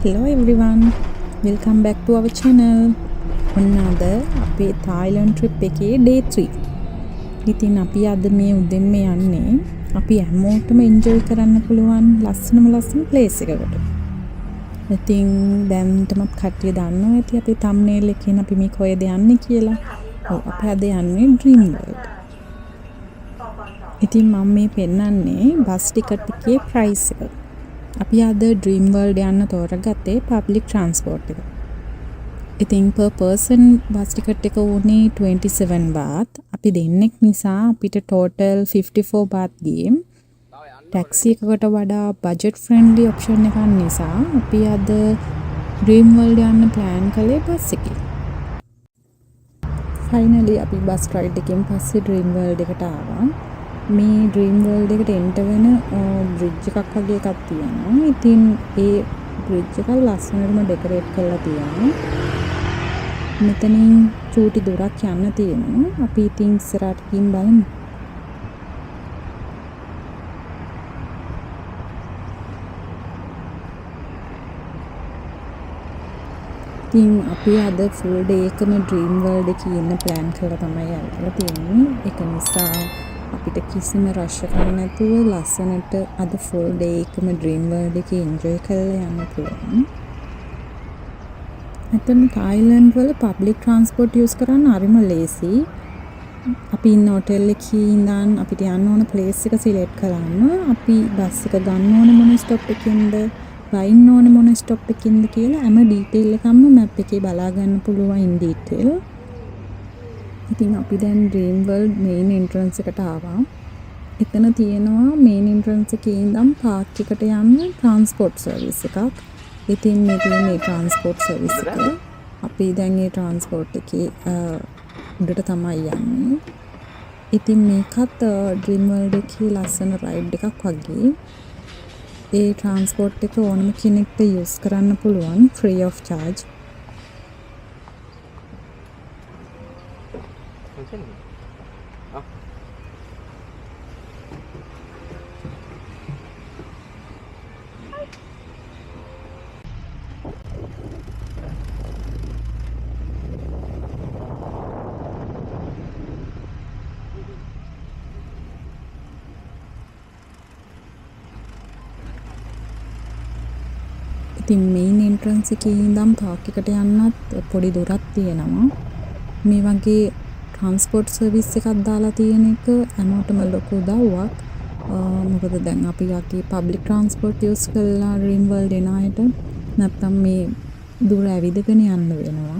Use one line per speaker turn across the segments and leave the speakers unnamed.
Hello everyone, welcome back to our channel. ඔන්නද අපේ Thailand trip එකේ day 3. ඉතින් අපි අද මේ උදෙන්ම යන්නේ අපි හැමෝටම enjoy කරන්න පුළුවන් ලස්සන place එකකට. ඉතින් දැන් තමත් කට්ටිය දන්නවා ඇති අපි thumbnail එකෙන් අපි මේ කොහෙද යන්නේ කියලා. ඔව් අපි අද යන්නේ Dream World. ඉතින් මම මේ පෙන්නන්නේ බස් ටිකට් එකේ price එක. අපි අද Dream World යන්න තෝරගත්තේ public transport එක. ඉතින් per person bus ticket එක උනේ 27 baht. අපි දෙන්නෙක් නිසා අපිට total 54 baht ගියේ. taxi එකකට වඩා budget friendly option එකක් නිසා අපි අද Dream World යන්න plan කළේ bus එකේ. finally අපි bus ride එකෙන් පස්සේ Dream World එකට ආවා. මේ Dream World එකට enter වෙන bridge එකක් වගේ එකක් තියෙනවා. ඉතින් ඒ bridge එක ලස්සනටම decorate කරලා තියෙනවා. මෙතනින් චූටි දුරක් යන්න තියෙනවා. අපි ඉතින් ඉස්සරහට ගිහින් බලමු. ඉතින් අපි අද full day එකම Dream World එකේ ඉන්න plan කරලා තමයි ආවලා තියෙන්නේ. ඒක නිසා අපිට කිසිම rush එකක් නැතුව ලස්සනට අද full day එකම Dream World එකේ enjoy කරලා යන්න පුළුවන්. ඇත්තටම Thailand වල public transport use කරන්න හරිම ලේසි. අපි ඉන්න hotel එකේ ඉඳන් අපිට යන්න ඕන place එක select කරාම අපි bus එක ගන්න ඕන මොන stop එකකින්ද, වයින් ඕන මොන stop එකකින්ද කියලා හැම detail එකක්ම map එකේ බලා ගන්න පුළුවන් in detail. ඉතින් අපි දැන් Dream World main entrance එකට ආවා. එතන තියෙනවා main entrance එකේ ඉඳන් park එකට යන්න transport service එකක්. ඉතින් මේ තියෙන transport service එක අපි දැන් මේ transport එකේ උඩට තමයි යන්නේ. ඉතින් මේකත් Dream World එකේ ලස්සන ride එකක් වගේ. ඒ transport එක ඕනම කෙනෙක්ට use කරන්න පුළුවන් free of charge. ඉතින් main entrance එකේ ඉඳන් park එකට යන්නත් පොඩි දුරක් තියෙනවා. මේ වගේ transport service එකක් දාලා තියෙන එක හැමෝටම ලොකු උදව්වක්. මොකද දැන් අපි යකි public transport use කරලා Dream World එන අයට නැත්තම් මේ දුර ඇවිදගෙන යන්න වෙනවා.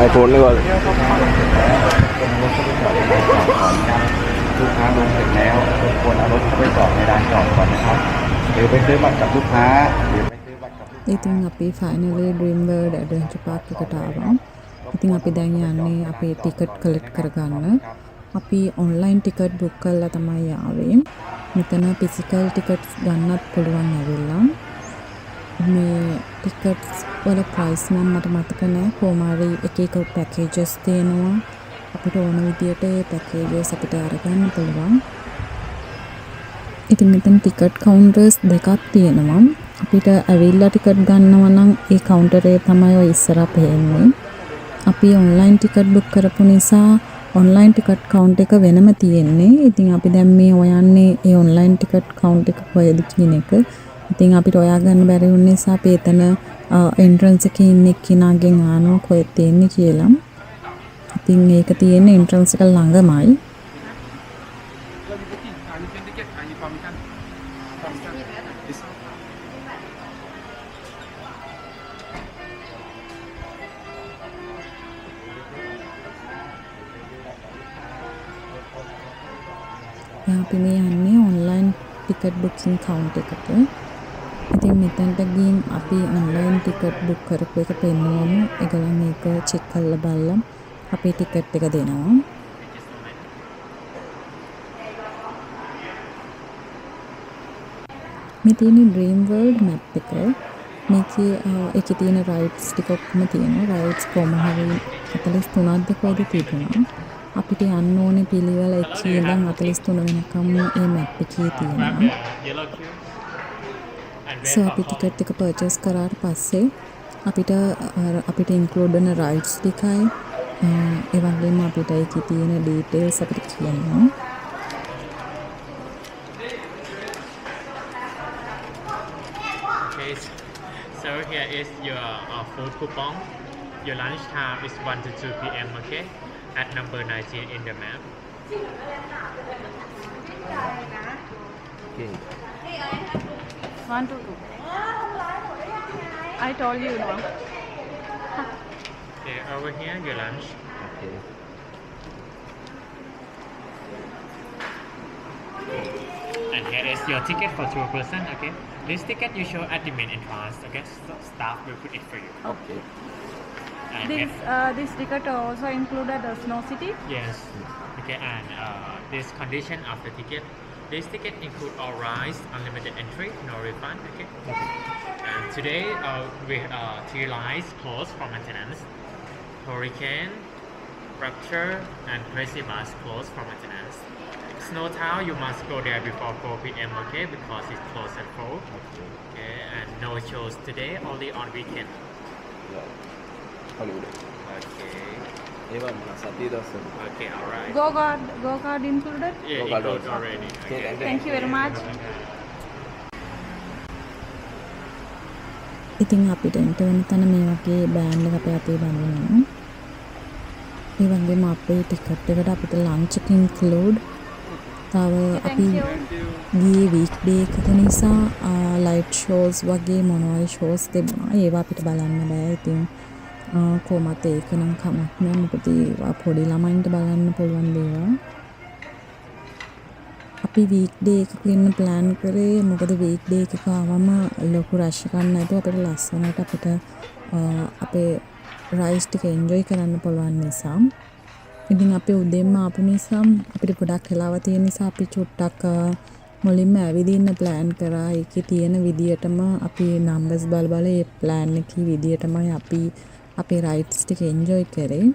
iPhone เลยก่อน
ลูกค้าลงเสร็จแล้วรบกวนเอารถเข้าไปจอดในลานจอดก่อนนะครับหรือไปซื้อบัตรกับลูกค้าหรือไปซื้อบัตรกับ
ඉතින් අපි finally Dream World Adventure Park එකට ආවා. ඉතින් අපි දැන් යන්නේ අපේ ටිකට් කලෙක්ට් කරගන්න. අපි ඔන්ලයින් ටිකට් බුක් කරලා තමයි ආවේ. මෙතන ෆිසිකල් ටිකට්ස් ගන්නත් පුළුවන් ඇවිල්ලා. මේ ටිකට්ස් වල ප්‍රයිස් නම් මට මතක නෑ. කොහොම හරි එක එක පැකේජස් තියෙනවා. අපිට ඕන විදියට ඒ පැකේජස් අපිට අරගන්න පුළුවන්. ඉතින් මෙතන ටිකට් කවුන්ටර්ස් දෙකක් තියෙනවා. අපිට ඇවිල්ලා ටිකට් ගන්නවා නම් ඒ කවුන්ටරේ තමයි ඔය ඉස්සරහ පේන්නේ. අපි ඔන්ලයින් ටිකට් බුක් කරපු නිසා ඔන්ලයින් ටිකට් කවුන්ට් එක වෙනම තියෙන්නේ. ඉතින් අපි දැන් මේ හොයන්නේ ඒ ඔන්ලයින් ටිකට් කවුන්ට් එක කොහෙද කියන එක. ඉතින් අපිට හොයාගන්න බැරි වුණ නිසා අපි එතන එන්ට්‍රන්ස් එකේ ඉන්න එක්කිනාගෙන් ආනවා කොහෙද තියෙන්නේ කියලා. ඉතින් ඒක තියෙන්නේ එන්ට්‍රන්ස් එක ළඟමයි. අපි මේ යන්නේ ඔන්ලයින් ටිකට් බුකින් කවුන්ට් එකට. ඉතින් මෙතනට ගිහින් අපි ඔන්ලයින් ටිකට් බුක් කරපු එක පෙන්නුවම ඒගොල්ලෝ මේක චෙක් කරලා බලලා අපේ ටිකට් එක දෙනවා. මේ තියෙන ඩ්‍රීම් වර්ල්ඩ් මැප් එක. ඒකේ තියෙන රයිඩ්ස් ටික ඔක්කොම තියෙනවා. රයිඩ්ස් කොහොම හරි 43ක්ද කොහෙද තිබුණා. අපිට යන්න ඕනේ පිළිවෙල 1 ඉඳන් 43 වෙනකම් මේ මැප් එකේ තියෙනවා. අපි ටිකට් එක පර්චේස් කරාට පස්සේ අපිට ඉන්ක්ලූඩ් වෙන රයිඩ්ස් ටිකයි ඒ වගේම අපිට ඒකේ තියෙන ඩීටේල්ස් අපිට කියනවා.
Okay, so here is your food coupon. Your lunch time is 1 to 2 p.m. Okay, at number 19 in the map.
Okay.
1 to 2. I told you no.
Okay, over here your lunch.
Okay.
And here is your ticket for 2 person. Okay, this ticket you show at the main entrance. Okay, so staff will put it for you.
Okay.
And
This ticket also included the Snow City.
yes. Okay, and this condition of the ticket. This ticket include all rides, unlimited entry, no refund. Okay. And today we 3 lines closed for maintenance. Hurricane, Rapture, and Crazy Bus closed for maintenance. Snow Town, you must go there before 4 p.m. Okay, because it's closed at 4. Okay, and no shows today, only on weekend.
Holiday.
Okay.
ඒවා මොනවා සතිය දවසට.
Okay, all right.
Go kart included.
Yeah,
Go
it
kart
goes
also.
already.
Okay,
Okay.
Thank you very much.
ඉතින් අපිට එන්ට වෙන තැන මේ වගේ බෑන්ඩ් එක අපේ අතේ බඳිනවා. ඒ වගේම අපේ ටිකට් එකට අපිට ලන්ච් එක ඉන්ක්ලූඩ්. තව අපි ගියේ වීක් ඩේ එකක නිසා ලයිට් ෂෝස් වගේ මොනවාරි ෂෝස් තිබුණා. ඒවා අපිට බලන්න බෑ. ඉතින් කොහොමත් ඒක නම් කමක් නෑ. මොකද ඒවා පොඩි ළමයින්ට බලන්න පුළුවන් දේවල්. අපි වීක් ඩේ එකක ඉන්න ප්ලෑන් කරේ. මොකද වීක් ඩේ එකක ආවම ලොකු රෂ් එකක් නැතුව අපිට ලස්සනට අපිට අපේ රයිඩ්ස් ටික එන්ජොයි කරන්න පුළුවන් නිසා. ඉතින් අපි උදේම ආපු නිසා අපිට ගොඩක් වෙලාව තියෙන නිසා අපි චුට්ටක් මුලින්ම ඇවිදින්න ප්ලෑන් කරා. ඒකේ තියෙන විදියටම අපි නම්බර්ස් බල ඒ ප්ලෑන් එකේ විදියටමයි අපි අපේ රයිඩ්ස් ටික එන්ජොයි කරේ.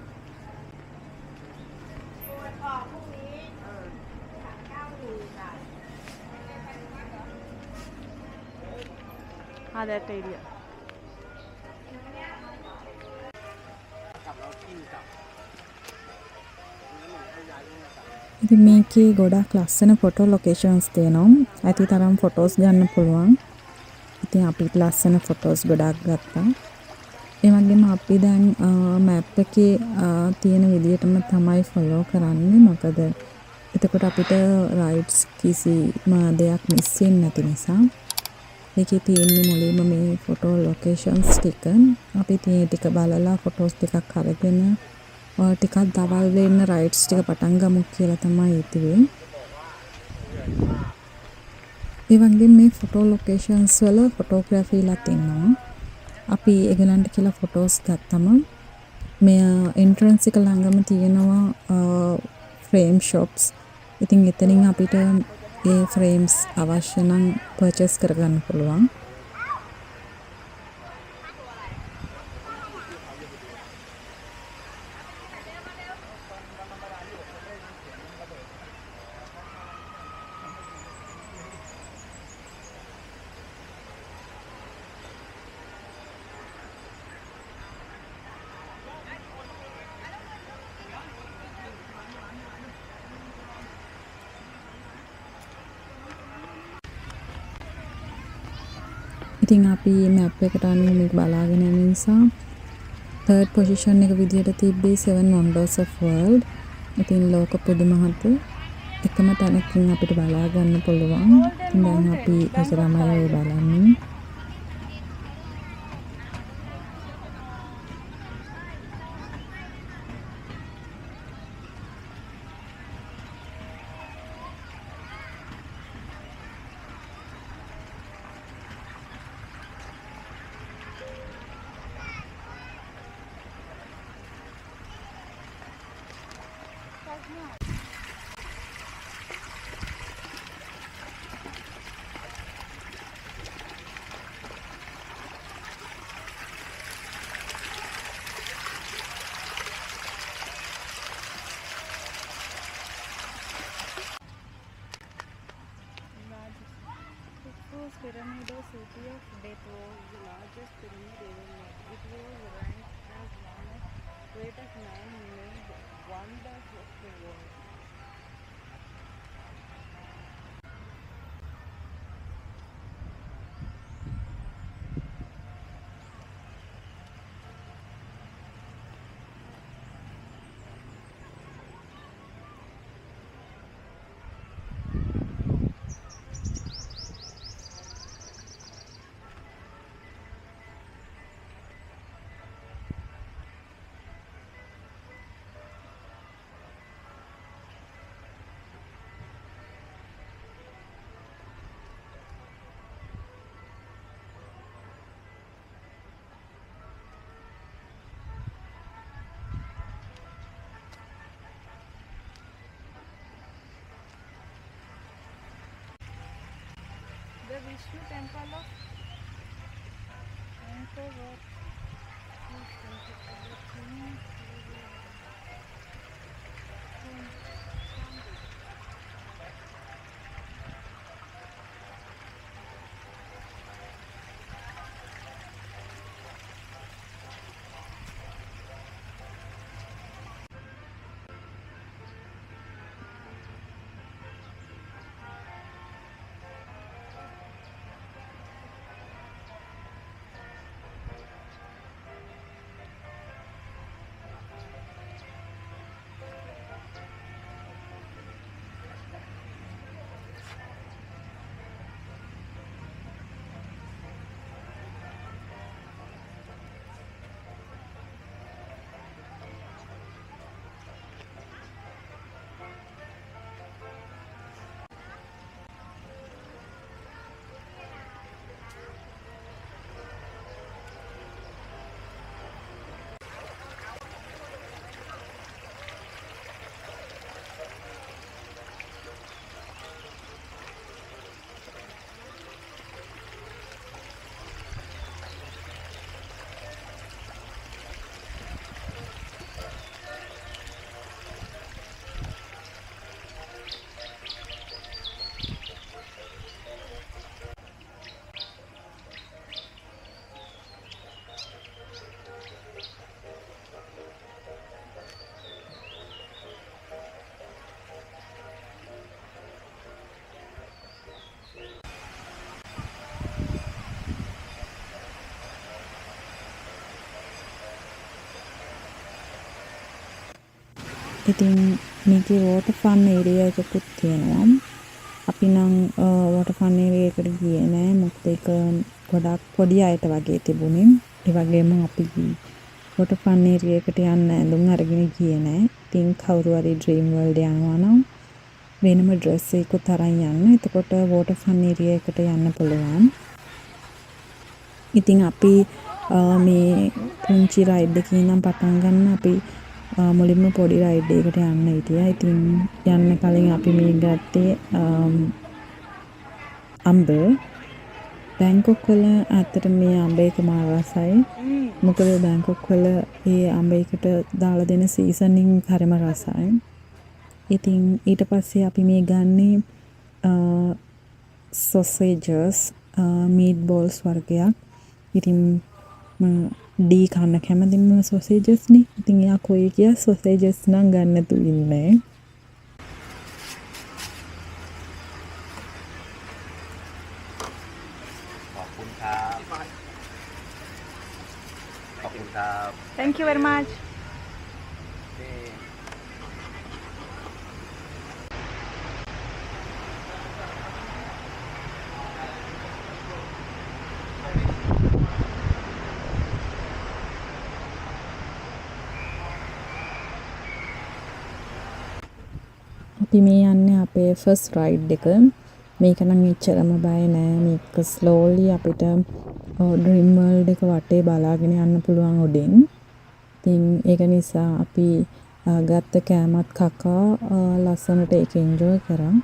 That area.
ඉතින් මේකේ ගොඩක් ලස්සන ෆොටෝ ලොකේෂන්ස් තියෙනවා. ඇති තරම් ෆොටෝස් ගන්න පුළුවන්. ඉතින් අපි ලස්සන ෆොටෝස් ගොඩක් ගත්තා. ඒ වගේම අපි දැන් මැප් එකේ තියෙන විදියටම තමයි ෆලෝ කරන්නේ. මොකද එතකොට අපිට රයිඩ්ස් කිසිම දෙයක් මිස් වෙන්නේ නැති නිසා. ඒකේ තියෙන්නේ මුලින්ම මේ ෆොටෝ ලොකේෂන්ස් ටික. අපි තියෙන ටික බලලා ෆොටෝස් ටිකක් අරගෙන ටිකක් දවල් වෙන්න රයිඩ්ස් ටික පටන් ගමු කියලා තමයි හිතුවේ. ඒ වගේම මේ ෆොටෝ ලොකේෂන්ස් වල ෆොටෝග්‍රැෆිලා තියෙනවා. අපි ඒගොල්ලන්ට කියලා ෆොටෝස් ගත්තම මේ එන්ට්‍රන්ස් එක ළඟම තියෙනවා ෆ්‍රේම් ෂොප්ස්. ඉතින් එතනින් අපිට ඒ ෆ්‍රේම්ස් අවශ්‍ය නම් පර්චේස් කරගන්න පුළුවන්. ඉතින් අපි මැප් එකට අනුව මේක බලාගෙන යන නිසා third position එක විදියට තිබ්බේ 7 wonders of world. ඉතින් ලෝක පුදුමහත එකම තැනකින් අපිට බලා ගන්න පුළුවන්. දැන් අපි ඒක තමයි ඔය බලන්නේ.
Pyramidal city of Death was the largest pyramid ever made. It was ranked as one of greatest man-made wonders of the world. The Vishnu temple of Angkor Wat is dedicated to King
ඉතින් මේකේ water fun area එකකුත් තියෙනවා. අපි නම් water fun area එකට ගියේ නෑ. මොකද ඒක ගොඩක් පොඩි අයට වගේ තිබුණේ. ඒ වගේම අපි වෝටර් ෆන් ඒරියා එකට යන්න ඇඳුම් අරගෙන ගියේ නෑ. ඉතින් කවුරු හරි ඩ්‍රීම් වර්ල්ඩ් යනවා නම් වෙනම ඩ්‍රෙස් එකකුත් අරන් යන්න. එතකොට වෝටර් ෆන් ඒරියා එකට යන්න පුළුවන්. ඉතින් අපි මේ පුංචි රයිඩ් එකකින් නම් පටන් ගන්න අපි මුලින්ම පොඩි රයිඩ් එකකට යන්න හිටියා. ඉතින් යන්න කලින් අපි මේ ගත්තේ අම්බ. බැංකොක් වල ඇත්තට මේ අම්බ එක මාර රසයි. මොකද බැංකොක් වල ඒ අම්බ එකට දාලා දෙන සීසනින් හරිම රසයි. ඉතින් ඊට පස්සේ අපි මේ ගන්නේ sausages meat balls වර්ගයක්. ඉතින් ඩී කන්න කැමතිම sausages නේ. ඉතින් එයා කොයි කිය sausages නම් ගන්න නැතු ඉන්නේ.
Thank you very much.
අපි මේ යන්නේ අපේ ෆස්ට් රයිඩ් එක. මේක නම් එච්චරම බය නෑ. මේක ස්ලෝලි අපිට ඩ්‍රීම් වර්ල්ඩ් එක වටේ බලාගෙන යන්න පුළුවන් උඩින්. ඉතින් ඒක නිසා අපි ගත්ත කෑමත් කකා ලස්සනට ඒක එන්ජොයි කරා.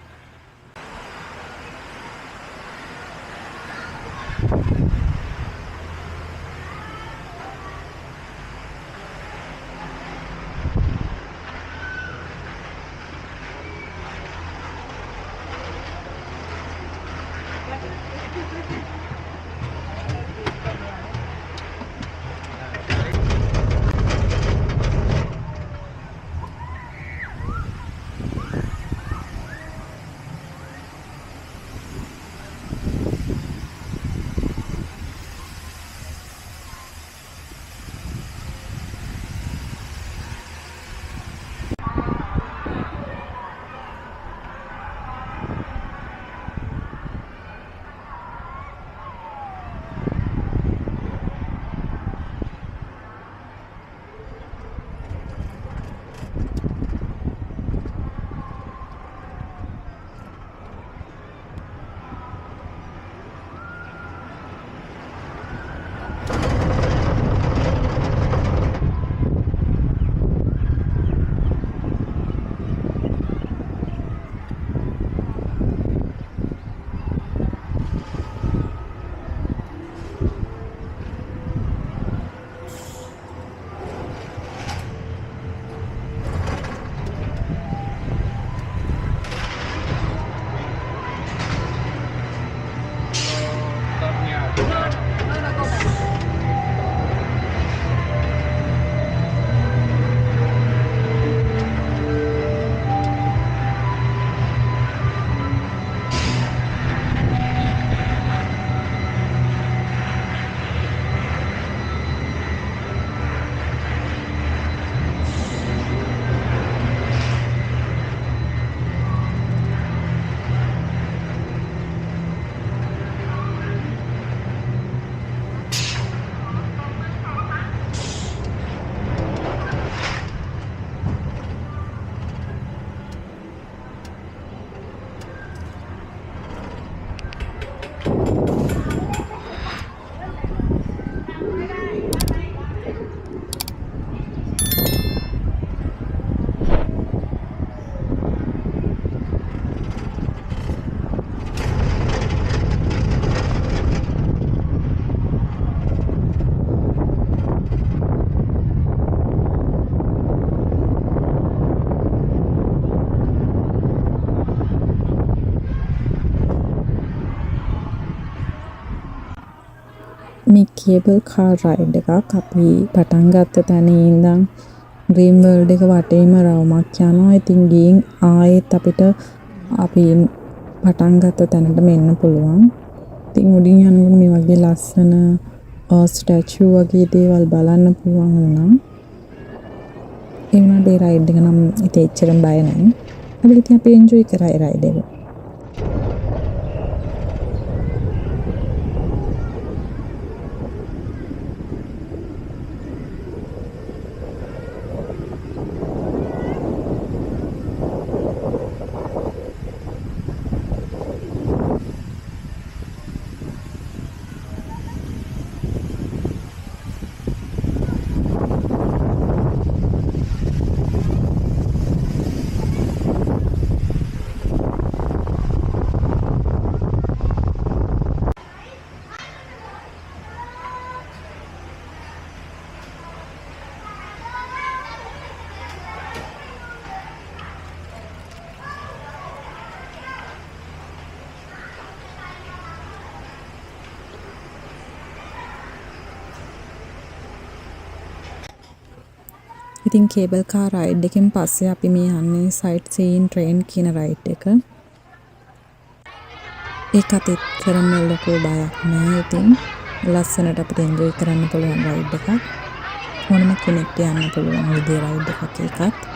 මේ කේබල් කාර් රයිඩ් එකක් අපි පටන් ගත්ත තැන ඉඳන් ඩ්‍රීම් වර්ල්ඩ් එක වටේම රවුමක් යනවා. ඉතින් ගිහින් ආයෙත් අපිට අපි පටන් ගත්ත තැනටම එන්න පුළුවන්. ඉතින් උඩින් යනකොට මේ වගේ ලස්සන ස්ටැචු වගේ දේවල් බලන්න පුළුවන් වුණා. ඒ වුණාට ඒ රයිඩ් එක නම් ඉතින් එච්චරම බය නැහැ. අපි ඉතින් අපි එන්ජොයි කරා ඒ රයිඩ් එක. ඉතින් කේබල් කාර් රයිඩ් එකෙන් පස්සේ අපි මේ යන්නේ සයිට් සීන් ට්‍රේන් කියන රයිඩ් එක. ඒකත් එච්චරම ලොකු බයක් නෑ. ඉතින් ලස්සනට අපිට එන්ජොයි කරන්න පුළුවන් රයිඩ් එකක්. ඕනම කෙනෙක්ට යන්න පුළුවන් විදිහේ රයිඩ් එකක් ඒකත්.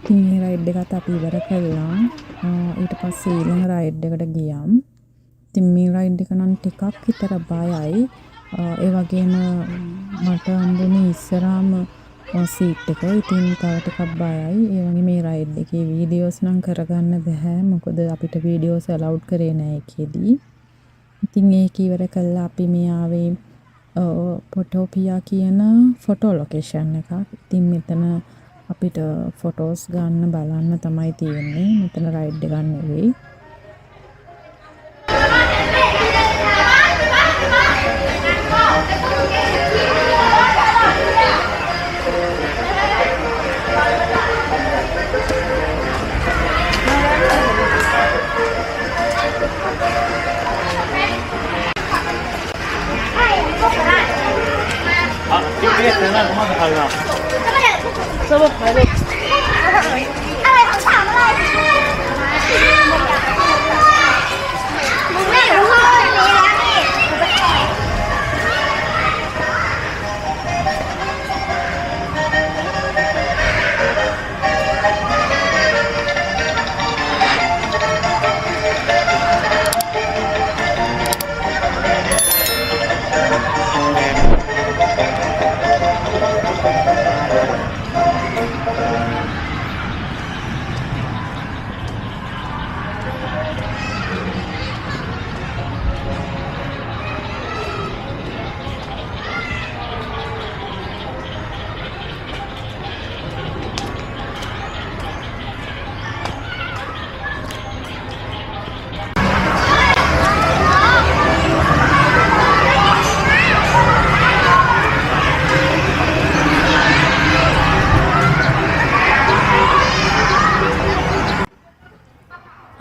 ඉතින් මේ රයිඩ් එකත් අපි ඉවර කළා. ඊට පස්සේ ඊළඟ රයිඩ් එකට ගියම්. ඉතින් මේ රයිඩ් එක නම් ටිකක් විතර බයයි. ඒ වගේම මට හම්බුනේ ඉස්සරහම සීට් එක. ඉතින් තව ටිකක් බයයි. ඒ වගේ මේ රයිඩ් එකේ වීඩියෝස් නම් කරගන්න බෑ. මොකද අපිට වීඩියෝස් අලවුඩ් කරේ නෑ ඒකෙදී. ඉතින් ඒක ඉවර කළා අපි මේ ආවේ පොටෝපියා කියන ෆොටෝ ලොකේෂන් එකක්. ඉතින් මෙතන අපිට ෆොටෝස් ගන්න බලන්න තමයි තියෙන්නේ. මෙතන රයිඩ් එක ගන්න නෙවෙයි.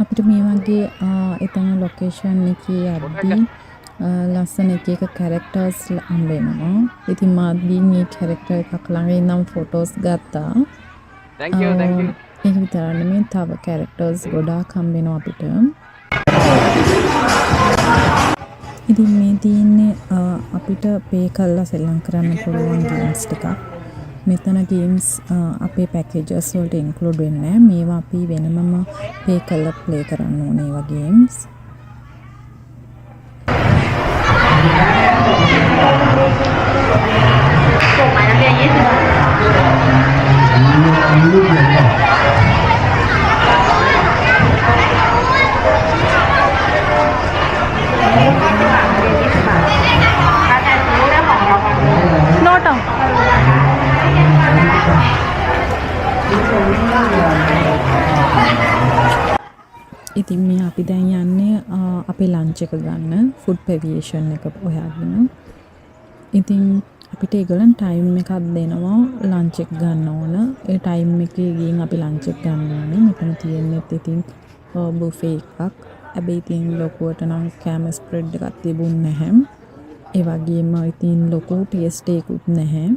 අපිට මේ වගේ එතන ලොකේෂන් එකේ යද්දී ලස්සන එක කැරක්ටර්ස් හම්බ වෙනවා. ඉතින් මාත් ගිහින් මේ කැරක්ටර් එකක් ළඟ ඉඳන් ෆොටෝස් ගත්තා.
Thank you.
ඒක විතරක් නෙමෙයි තව කැරක්ටර්ස් ගොඩාක් හම්බ වෙනවා අපිට. ඉතින් මේ තියෙන්නේ අපිට පේ කරලා සෙල්ලම් කරන්න පුළුවන් ගේම්ස් ටිකක්. මෙතන ගේම්ස් අපේ පැකේජස් වලට ඉන්ක්ලූඩ් වෙන්නේ නැහැ. මේවා අපි වෙනමම පේ කරලා ප්ලේ කරන්න ඕනේ ඒවා ගේම්ස්. ඉතින් මේ අපි දැන් යන්නේ අපේ ලන්ච් එක ගන්න ෆුඩ් පෙවියේෂන් එක හොයාගෙන. ඉතින් අපිට ඒගොල්ලන් ටයිම් එකක් දෙනවා ලන්ච් එක ගන්න ඕන. ඒ ටයිම් එකේ ගිහින් අපි ලන්ච් එක ගන්න ඕනේ. මෙතන තියෙන්නේ ඉතින් බුෆේ එකක්. හැබැයි ඉතින් ලොකුවට නම් කෑම ස්ප්‍රෙඩ් එකක් තිබුණ නැහැ. ඒ වගේම ඉතින් ලොකු ටේස්ට් එකකුත් නැහැ.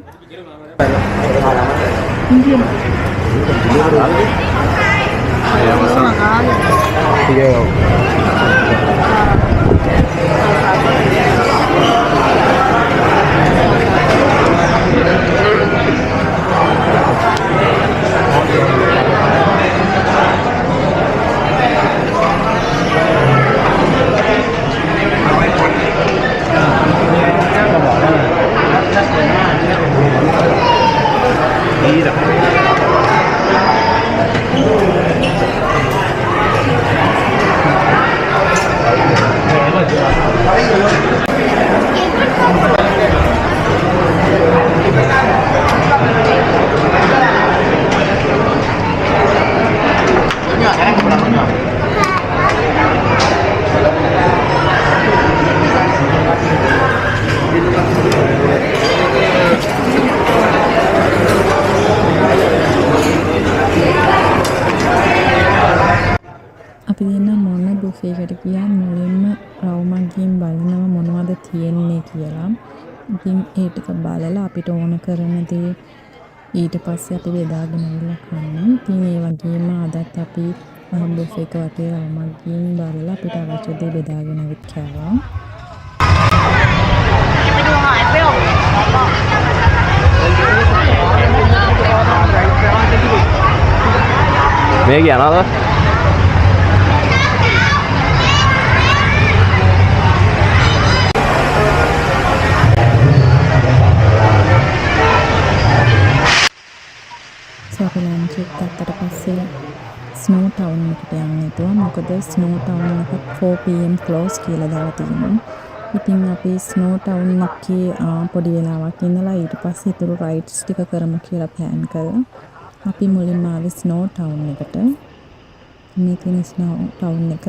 අපි දෙන්න මොන බුෆේ එකට ගියා මුලින්ම රවුමක් ගිහින් බලනවා මොනවද තියෙන්නේ කියලා. ඉතින් ඒ ටික බලලා අපිට ඕන කරන දේ ඊට පස්සේ අපි බෙදාගෙන ඉන්න කන්නේ. ඉතින් ඒ වගේම අදත් අපි බුෆේ එක වටේ රවුමක් ගිහින් බලලා අපිට අවශ්‍ය දේ බෙදාගෙන ඉවත් කළා.
මේ කියනවාද?
අපි ලන්ච් එක ගත්තට පස්සේ ස්නෝ ටවුන් එකට යන්න හිතුවා. මොකද ස්නෝ ටවුන් එක 4 pm close කියලා දාලා තියෙනවා. ඉතින් අපි ස්නෝ ටවුන් එකේ පොඩි වෙලාවක් ඉඳලා ඊට පස්සේ ඊටු රයිඩ්ස් ටික කරමු කියලා ප්ලෑන් කළා. අපි මුලින්ම ආවේ ස්නෝ ටවුන් එකට. මේ තියෙන ස්නෝ ටවුන් එක.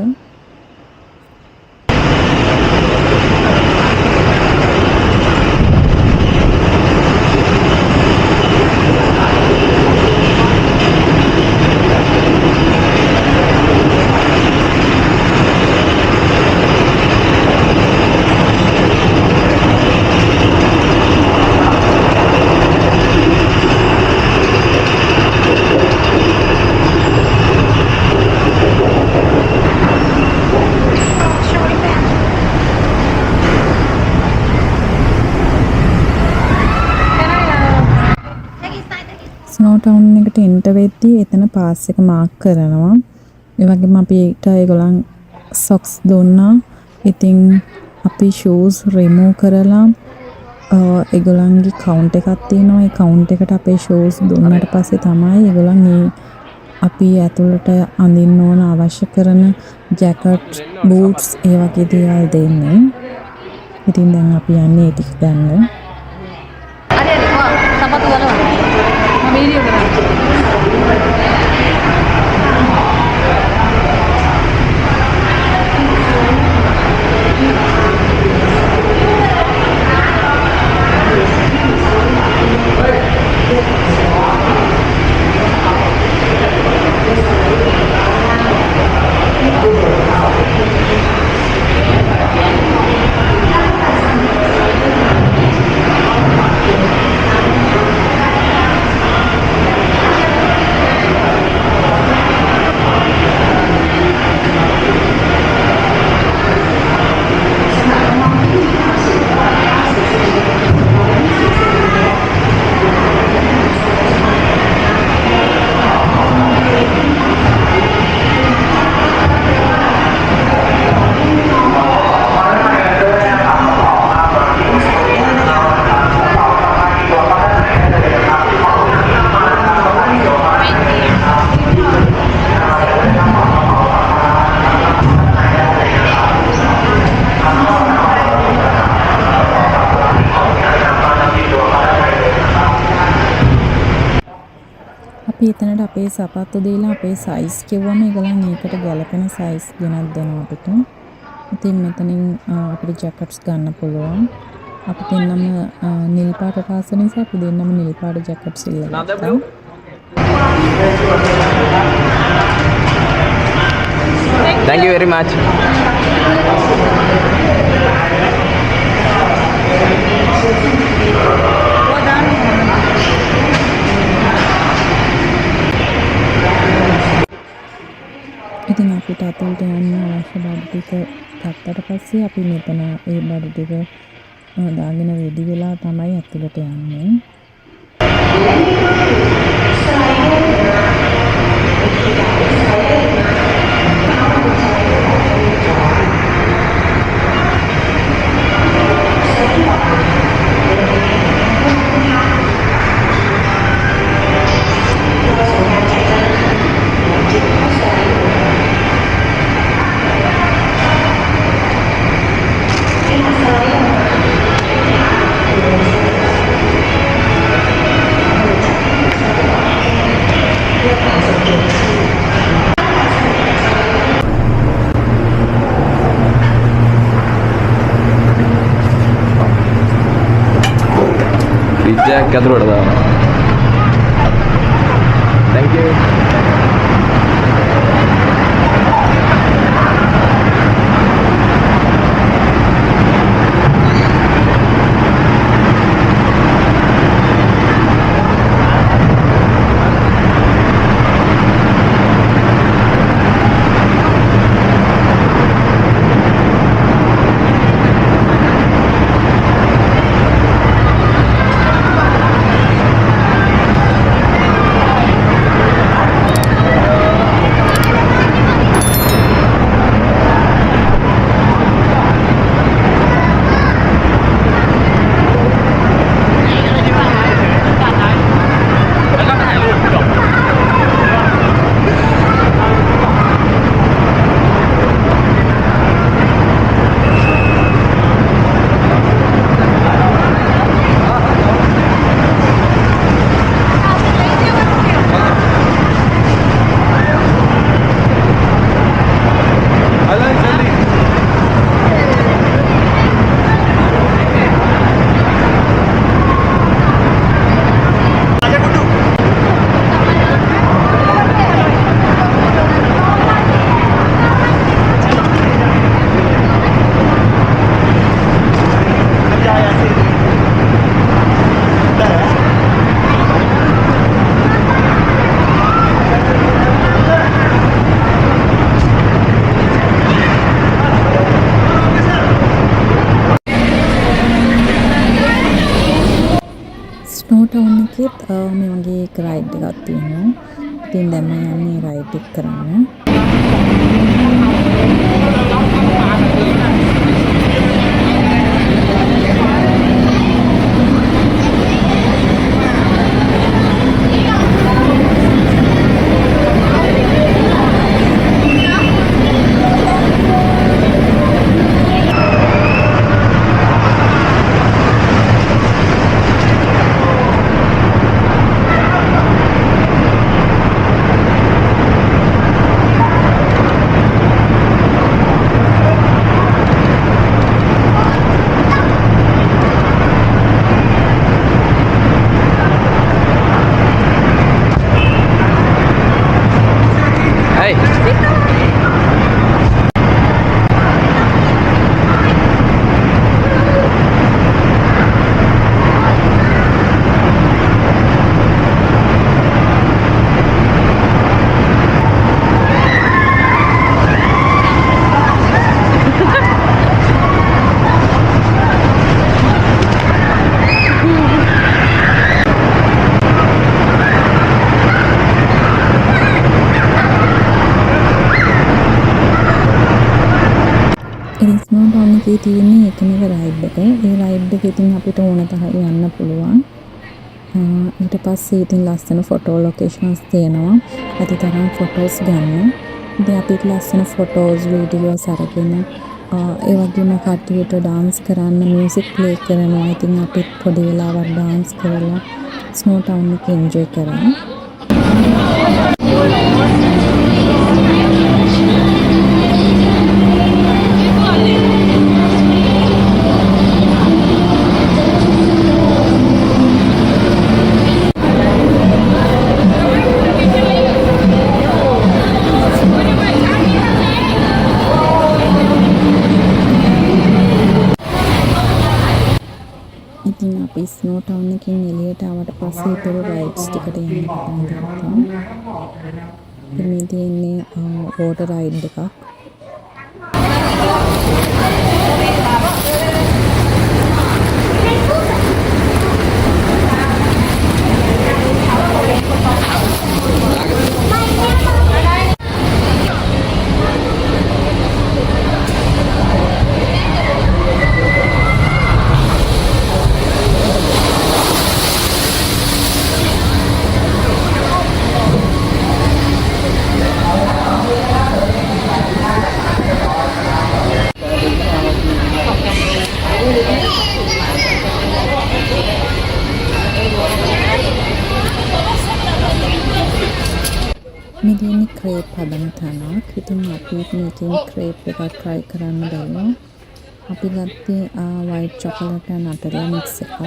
ග්‍රවුන්ඩ් එකට එන්ටර් වෙද්දී එතන පාස් එක මාක් කරනවා. ඒ වගේම අපිට ඒගොල්ලන් සොක්ස් දුන්නා. ඉතින් අපි ෂූස් රිමූව් කරලා ඒගොල්ලන්ගේ කවුන්ට් එකක් තියෙනවා. ඒ කවුන්ට් එකට අපේ ෂූස් දුන්නාට පස්සේ තමයි ඒගොල්ලන් අපි ඇතුළට අඳින්න ඕන අවශ්‍ය කරන ජැකට්ස්, බූට්ස් ඒ වගේ දේවල් දෙන්නේ. ඉතින් දැන් අපි යන්නේ ඒ ටික ගන්න. අපි එතනට අපේ සපත්තු දීලා අපේ සයිස් කිව්වම ඒගොල්ලන් ඒකට ගැලපෙන සයිස් ගෙනත් දෙනවා අපිට. ඉතින් මෙතනින් අපිට ජැකට්ස් ගන්න පුළුවන්. අපි දෙන්නම නිල් පාටට ආස නිසා අපි දෙන්නම නිල් පාට ජැකට්ස් ඉල්ලගත්තා.
Thank you very much.
ඉතින් අපිට අතල්ට යන්න අවශ්‍ය බඩු ටික ගත්තට පස්සේ අපි මෙතන ඒ බඩු ටික දාගෙන රෙඩි වෙලා තමයි ඇතුළට යන්නේ.
Jack ඇතුළට දාන්න. Thank you.
එකෙත් මේ වගේ එක රයිඩ් එකක් තියෙනවා. ඉතින් දැන් මම යන්නේ රයිඩ් එක කරන්න.
Hey.
ඉතින් ස්නෝ ටවුන් එකේ තියෙන්නේ එකම රයිඩ් එක. ඒ රයිඩ් එක ඉතින් අපිට ඕන තරම් යන්න පුළුවන්. ඊට පස්සේ ඉතින් ලස්සන ෆොටෝ ලොකේෂන්ස් තියෙනවා. අතිතරම් ෆොටෝස් ගන්න. ඉතින් අපිට ලස්සන ෆොටෝස් වීඩියෝස් අරගෙන ඒ වගේම කට්ටියට ඩාන්ස් කරන්න මියුසික් ප්ලේ කරනවා. ඉතින් අපිත් පොඩි වෙලාවක් ඩාන්ස් කරලා ස්නෝ ටවුන් එක එන්ජොයි කරා. ඉතින් අපි ස්නෝ ටවුන් එකකින් එළියට ආවට පස්සේ ඊටු රයිඩ්ස් ටිකට යන්න පටන් ගත්තා. ඉතින් මේ තියෙන්නේ වෝටර් රයිඩ් එකක්. මේ තියෙන්නේ ක්‍රේප් හදන තැනක්. ඉතින් අපි මේකෙන් ක්‍රේප් එකක් try කරන්න බැලුවා. අපි ගත්තේ white chocolate and nutella mix එකක්.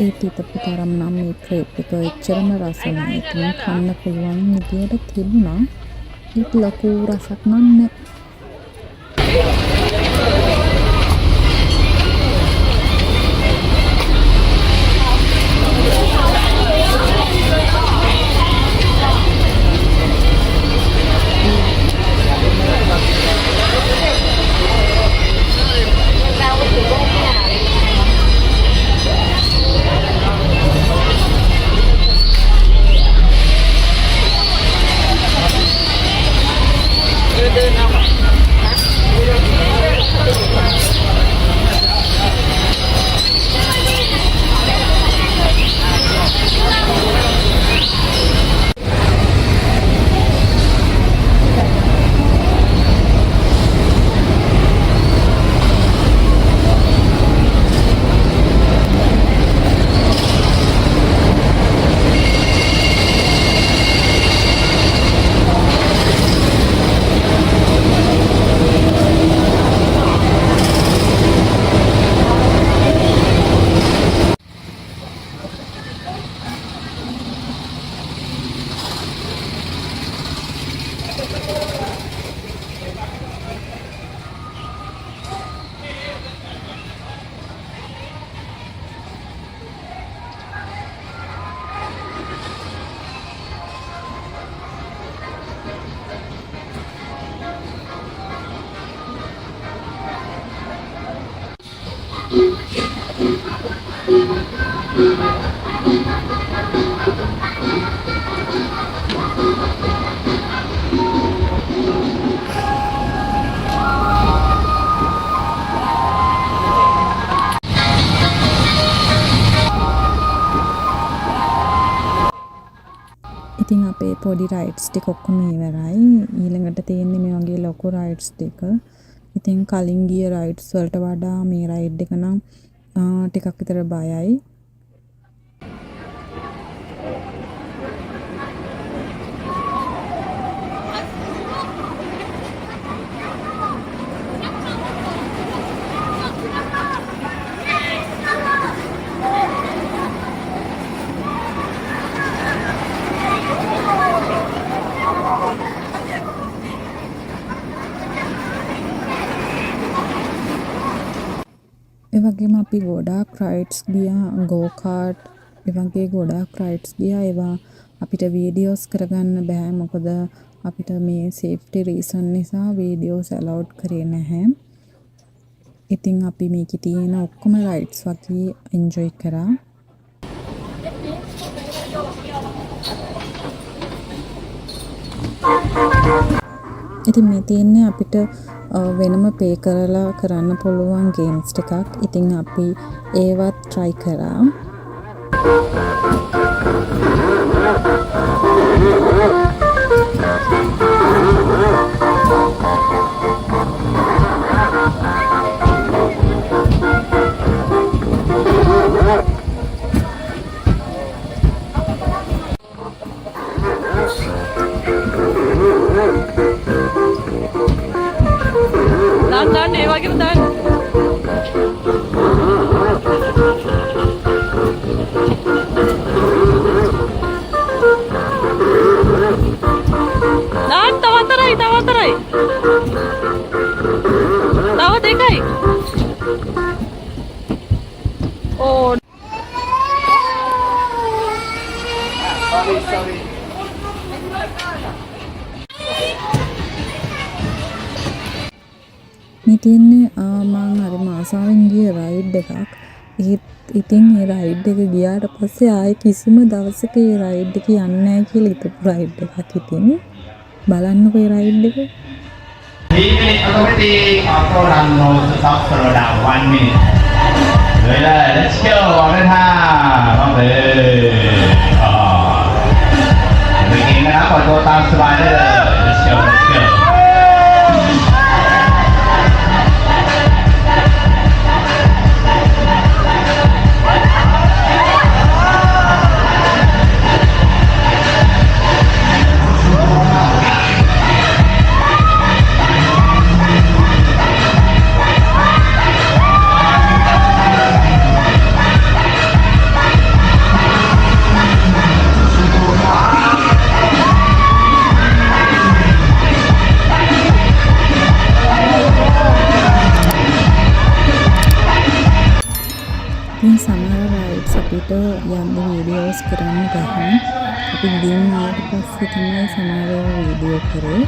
ඒ තිතපු තරම් නම් මේ ක්‍රේප් එක එච්චරම රස නැහැ. ඉතින් කන්න පුළුවන් විදියට තිබුණා. ඒක ලොකු රසක් නෑ. පොඩි රයිඩ්ස් ටික ඔක්කොම ඉවරයි. ඊළඟට තියෙන්නේ මේ වගේ ලොකු රයිඩ්ස් ටික. ඉතින් කලින් ගිය රයිඩ්ස් වලට වඩා මේ රයිඩ් එක නම් ටිකක් විතර බයයි. ඒ වගේම අපි ගොඩාක් රයිඩ්ස් ගියා. ගෝ කාට් ඒ වගේ ගොඩාක් රයිඩ්ස් ගියා. ඒවා අපිට වීඩියෝස් කරගන්න බෑ. මොකද අපිට මේ සේෆ්ටි රීසන් නිසා වීඩියෝස් අලවුඩ් කරේ නැහැ. ඉතින් අපි මේකේ තියෙන ඔක්කොම රයිඩ්ස් වගේ එන්ජොයි කරා. ඉතින් මේ තියෙන්නේ අපිට වෙනම පේ කරලා කරන්න පුළුවන් ගේම්ස් ටිකක්. ඉතින් අපි ඒවත් try කරා.
Dan ඒ වගේම දාන්න. දාන්න තව අතරයි. තව දෙකයි. ඕ
මේ තියෙන්නේ මං හරිම ආසාවෙන් ගිය රයිඩ් එකක්. ඉතින් ඒ රයිඩ් එක ගියාට පස්සේ ආයේ කිසිම දවසක ඒ රයිඩ් එක යන්නේ නැහැ කියලා හිතපු රයිඩ් එකක්. ඉතින් බලන්නකෝ ඒ රයිඩ් එක.
3 minutes authority auto run no stop slow down 1 minute. Rồi là let's go vào lên ha. Vâng thế. Người kia cái đó còn cô tam slide đấy rồi. Let's go.
ඉතින් සමහර රයිඩ්ස් අපිට යන්න videos කරන්න ගහන. අපි ගිහින් ආවට පස්සේ තමයි සමහර ඒවා වීඩියෝ කරේ.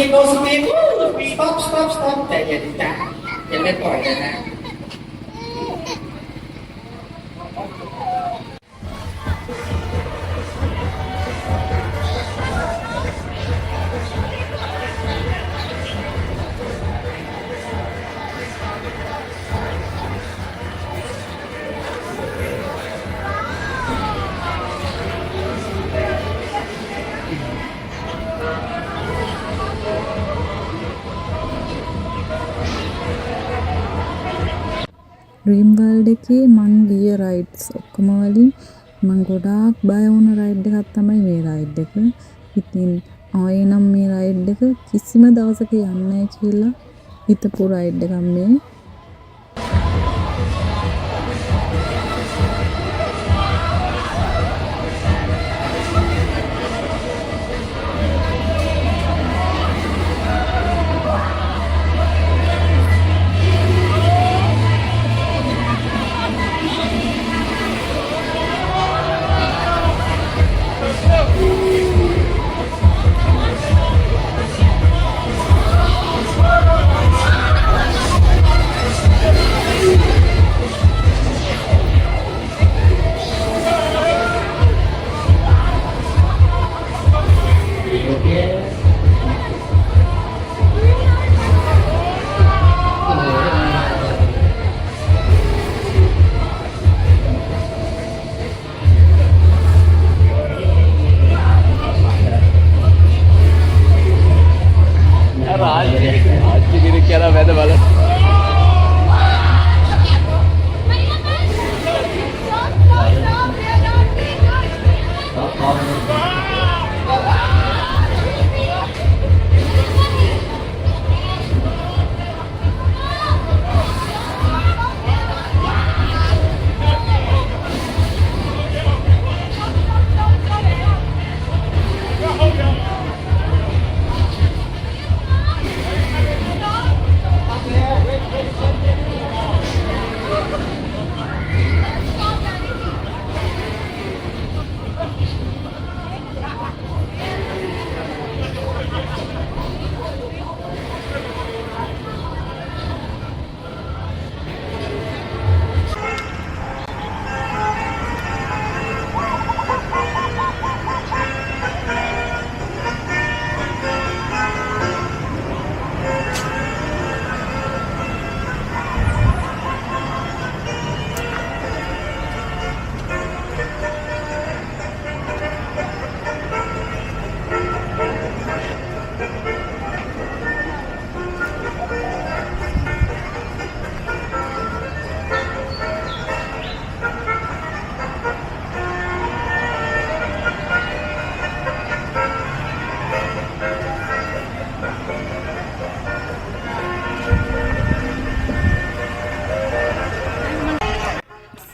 No speed. Stop. ใจเย็นจ้ะยังไม่ปล่อยเลยนะ
dream world එකේ මං ගිය රයිඩ්ස් ඔක්කොම වලින් මං ගොඩාක් බය වුණ රයිඩ් එකක් තමයි මේ රයිඩ් එක. ඉතින් ආයෙ නම් මේ රයිඩ් එක කිසිම දවසක යන්නේ නැහැ කියලා හිතපු රයිඩ් එකක් මේ.
राजगिरी क्या रहा वैसे वाला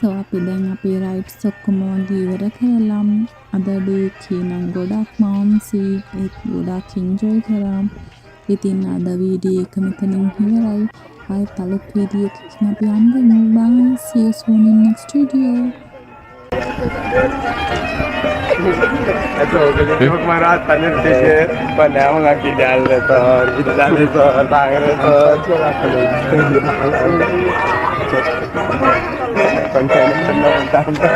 So අපි දැන් අපේ රයිඩ්ස් ඔක්කොම වගේ ඉවර කරලා අද ඩේ එකේ නම් ගොඩක් මහන්සි ඒත් ගොඩක් එන්ජොයි කරා. ඉතින් අද වීඩියෝ එක මෙතනින් ඉවරයි. ආයෙත් අලුත් වීඩියෝ එකකින් අපි හම්බෙමු. Bye. See you soon in next video.
Marah tanir dese panau ngaki dal tor idal tor tangar tor konten tenang tentang